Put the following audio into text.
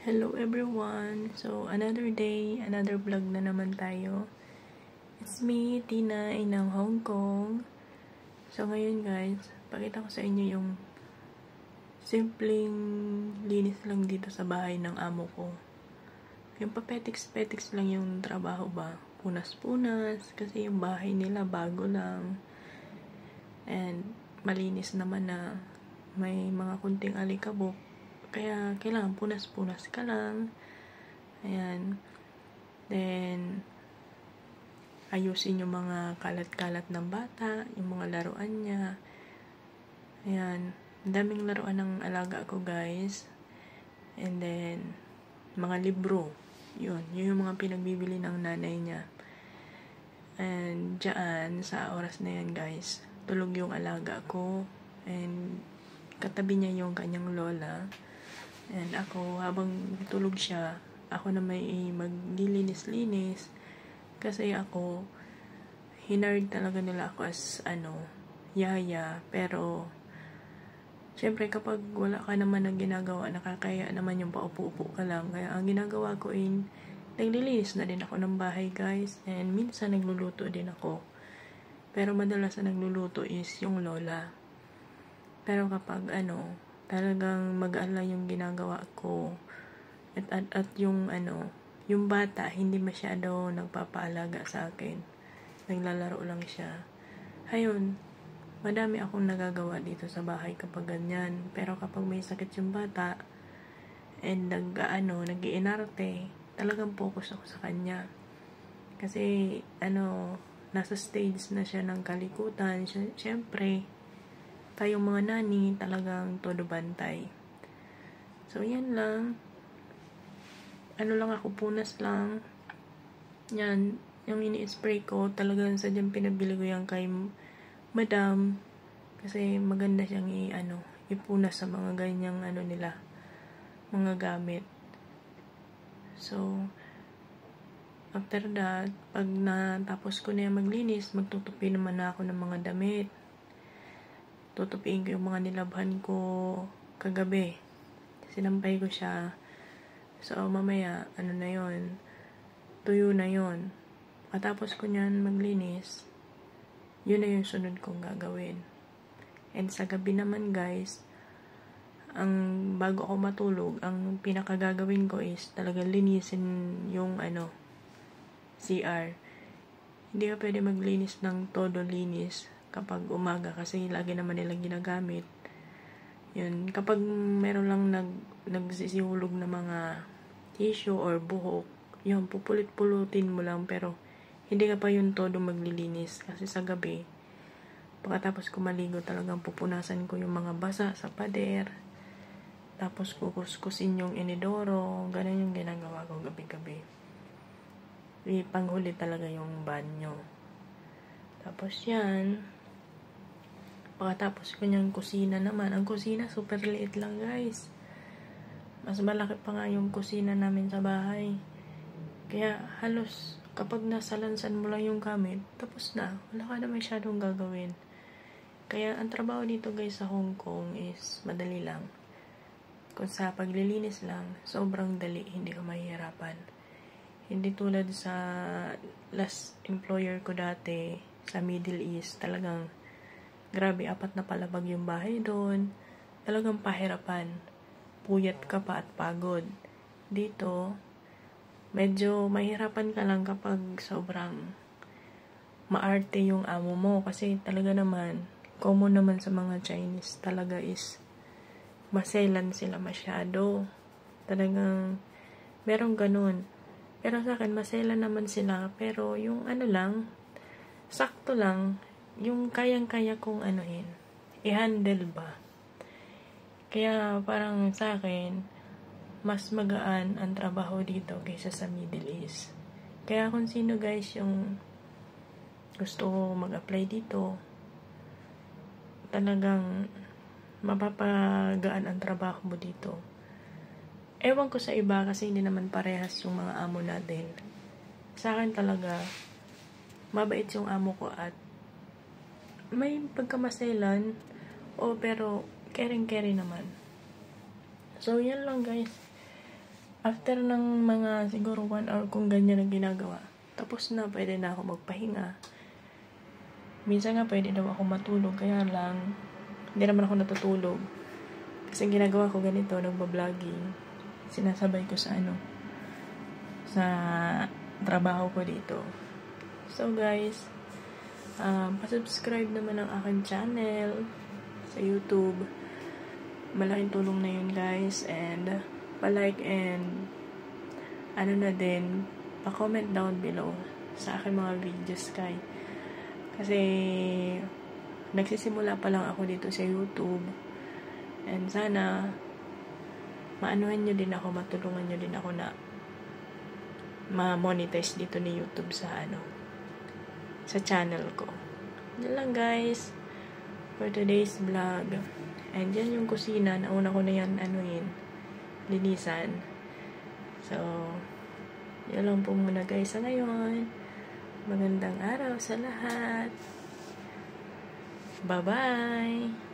Hello everyone! So, another day, another vlog na naman tayo. It's me, Tina, ng Hong Kong. So, ngayon guys, pakita ko sa inyo yung simpleng linis lang dito sa bahay ng amo ko. Yung papetiks-petiks lang yung trabaho ba. Punas-punas, kasi yung bahay nila bago lang. And, malinis naman na may mga kunting alikabok. Kaya, kailangan punas-punas ka lang. Ayan. Then, ayusin yung mga kalat-kalat ng bata, yung mga laruan niya. Ayan. Daming laruan ng alaga ko, guys. And then, mga libro. Yun yung mga pinagbibili ng nanay niya. And, dyan, sa oras na yan, guys, tulog yung alaga ko. And, katabi niya yung kanyang lola. And ako, habang tulog siya, ako na may maglilinis-linis. Kasi ako, hinard talaga nila ako as, yaya. Pero, syempre kapag wala ka naman ng ginagawa, nakakaya naman yung paupo-upo ka lang. Kaya ang ginagawa ko naglilinis na din ako ng bahay, guys. And minsan nagluluto din ako. Pero madalas na nagluluto is yung lola. Pero kapag talagang mag-ala yung ginagawa ko at yung yung bata hindi masyado nagpapaalaga sa akin, naglalaro lang siya. Ayun, madami akong nagagawa dito sa bahay kapag ganyan. Pero kapag may sakit yung bata and nag-iinarte, talagang focus ako sa kanya kasi nasa stage na siya ng kalikutan. Syempre tayong mga nani, talagang todo bantay. So, yan lang. Ako, punas lang. Yan, yung ini-spray ko, talagang sadyang pinabili ko yan kay madam. Kasi maganda siyang ipunas sa mga ganyang nila, mga gamit. So, after that, pag natapos ko na yung maglinis, magtutupi naman na ako ng mga damit. Tutupiin ko yung mga nilabhan ko kagabi. Sinampay ko siya. So, mamaya, na yun, tuyo na yun. Katapos ko niyan maglinis, yun na yung sunod kong gagawin. And sa gabi naman, guys, bago ako matulog, ang pinakagagawin ko is talagang linisin yung CR. Hindi ka pwede maglinis ng todo linis kapag umaga kasi lagi naman nilang ginagamit. Yun, kapag meron lang nagsisihulog na mga tissue or buhok, yun, pupulit-pulutin mo lang, pero hindi ka pa yun todo maglilinis kasi sa gabi, pagkatapos ko maligo, talagang pupunasan ko yung mga basa sa pader, tapos kukuskusin yung inidoro. Ganun yung ginagawa ko gabi-gabi. Panghuli talaga yung banyo. Tapos yan, pagkatapos ko niyang kusina naman. Ang kusina, super liit lang, guys. Mas malaki pa nga yung kusina namin sa bahay. Kaya halos, kapag nasalansan mo lang yung gamit, tapos na. Wala ka na masyadong gagawin. Kaya ang trabaho dito, guys, sa Hong Kong is madali lang. Kung sa paglilinis lang, sobrang dali, hindi ka mahihirapan. Hindi tulad sa last employer ko dati, sa Middle East, talagang grabe, 4 na palabag yung bahay doon. Talagang pahirapan. Puyat ka pa at pagod. Dito, medyo mahirapan ka lang kapag sobrang maarte yung amo mo. Kasi talaga naman, common naman sa mga Chinese, talaga is maselan sila masyado. Talagang merong ganun. Pero sa akin, maselan naman sila. Pero yung lang, sakto lang, yung kayang-kaya kong i-handle ba. Kaya parang sa akin, mas magaan ang trabaho dito kaysa sa Middle East. Kaya kung sino, guys, yung gusto mag-apply dito, talagang mapapagaan ang trabaho mo dito. Ewan ko sa iba kasi hindi naman parehas yung mga amo natin. Sa akin talaga, mabait yung amo ko at may pagkamaselan, pero caring naman. So, yan lang, guys. after ng mga siguro 1 hour kung ganyan ang ginagawa, tapos na, pwede na ako magpahinga. Minsan nga pwede daw ako matulog, kaya lang hindi naman ako natutulog. Kasi ginagawa ko ganito, nagba-vlogging. Sinasabay ko sa sa trabaho ko dito. So guys, pa-subscribe naman ang aking channel sa YouTube. Malaking tulong na yun guys, and pa-like and na din, pa-comment down below sa aking mga videos kasi nagsisimula pa lang ako dito sa YouTube, and sana maanuhan nyo din ako, matulungan nyo din ako na ma-monetize dito ni YouTube sa sa channel ko. Yan lang guys for today's vlog. And yan yung kusina, nauna ko na yan linisan. So yan lang po muna guys sa ngayon. Magandang araw sa lahat. Bye-bye!